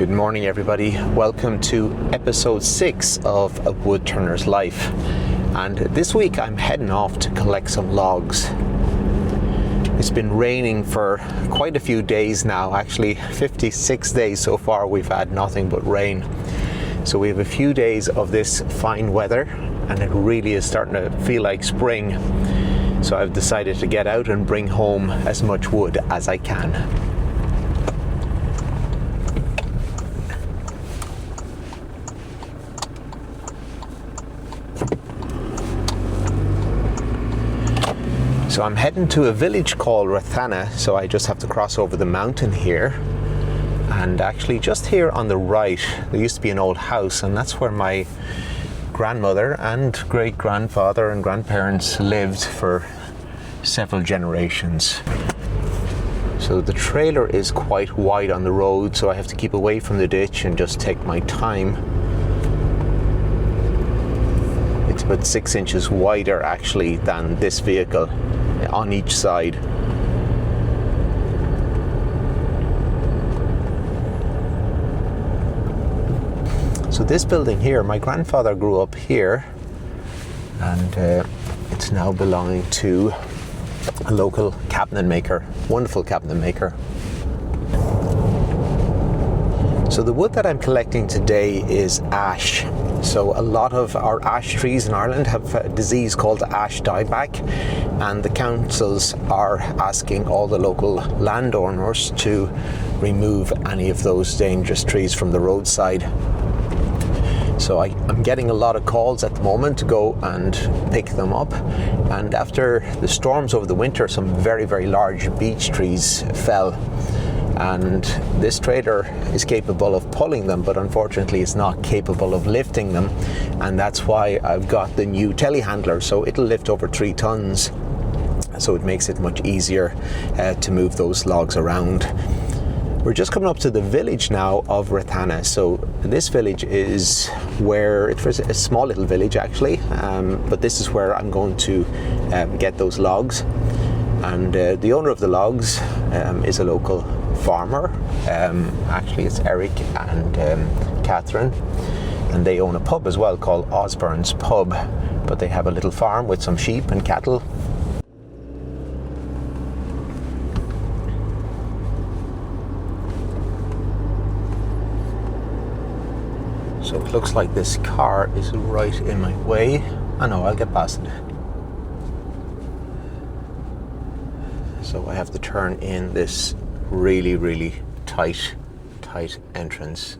Good morning, everybody. Welcome to episode 6 of A Woodturner's Life. And this week I'm heading off to collect some logs. It's been raining for quite a few days now, actually 56 days so far we've had nothing but rain. So we have a few days of this fine weather and it really is starting to feel like spring. So I've decided to get out and bring home as much wood as I can. So I'm heading to a village called Woodturners, so I just have to cross over the mountain here. And actually just here on the right, there used to be an old house, and that's where my grandmother and great-grandfather and grandparents lived for several generations. So the trailer is quite wide on the road, so I have to keep away from the ditch and just take my time. It's about 6 inches wider actually than this vehicle on each side. So this building here, my grandfather grew up here, and it's now belonging to a local cabinet maker, wonderful cabinet maker. So the wood that I'm collecting today is ash. So a lot of our ash trees in Ireland have a disease called ash dieback, and the councils are asking all the local landowners to remove any of those dangerous trees from the roadside. So I'm getting a lot of calls at the moment to go and pick them up. And after the storms over the winter, some very, very large beech trees fell. And this trailer is capable of pulling them, but unfortunately it's not capable of lifting them. And that's why I've got the new telehandler. So it'll lift over 3 tons. So it makes it much easier to move those logs around. We're just coming up to the village now of Woodturners. So this village is where, it's a small little village actually, but this is where I'm going to get those logs. And the owner of the logs is a local farmer. Actually it's Eric and Catherine, and they own a pub as well called Osborne's Pub, but they have a little farm with some sheep and cattle. So it looks like this car is right in my way. I know, I'll get past it. So I have to turn in this really, really tight entrance.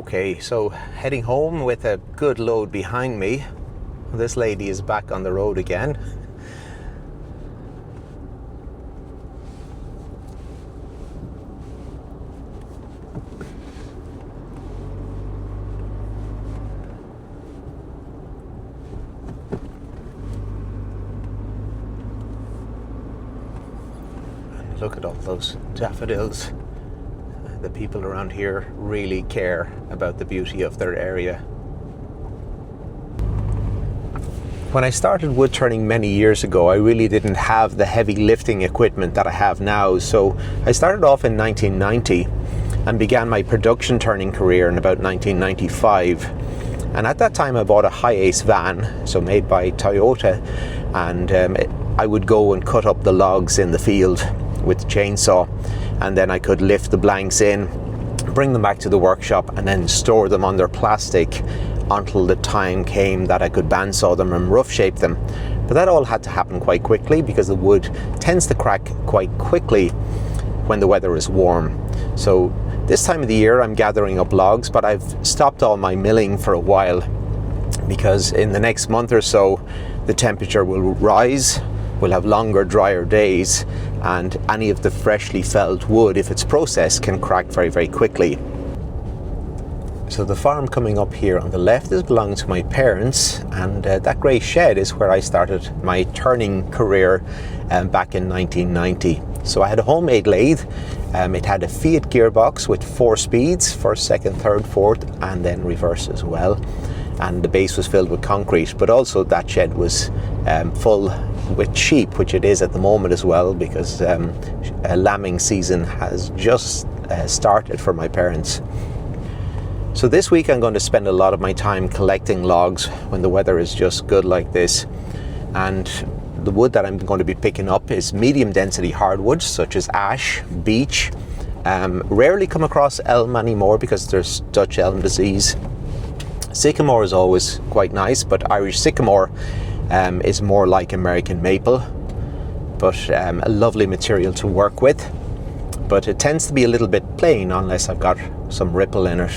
Okay, so heading home with a good load behind me. This lady is back on the road again. And look at all those daffodils. The people around here really care about the beauty of their area. When I started wood turning many years ago, I really didn't have the heavy lifting equipment that I have now. So I started off in 1990 and began my production turning career in about 1995. And at that time I bought a high-ace van, so made by Toyota, and I would go and cut up the logs in the field with the chainsaw, and then I could lift the blanks in, bring them back to the workshop, and then store them under plastic until the time came that I could bandsaw them and rough shape them. But that all had to happen quite quickly because the wood tends to crack quite quickly when the weather is warm. So this time of the year I'm gathering up logs, but I've stopped all my milling for a while because in the next month or so the temperature will rise. We'll have longer, drier days, and any of the freshly felled wood, if it's processed, can crack very, very quickly. So the farm coming up here on the left is belonging to my parents, and that grey shed is where I started my turning career back in 1990. So I had a homemade lathe. It had a Fiat gearbox with 4 speeds, first, second, third, fourth, and then reverse as well. And the base was filled with concrete, but also that shed was full with sheep, which it is at the moment as well, because lambing season has just started for my parents. So this week I'm going to spend a lot of my time collecting logs when the weather is just good like this. And the wood that I'm going to be picking up is medium density hardwoods such as ash, beech. Rarely come across elm anymore because there's Dutch elm disease. Sycamore is always quite nice, but Irish sycamore is more like American maple, but a lovely material to work with. But it tends to be a little bit plain unless I've got some ripple in it.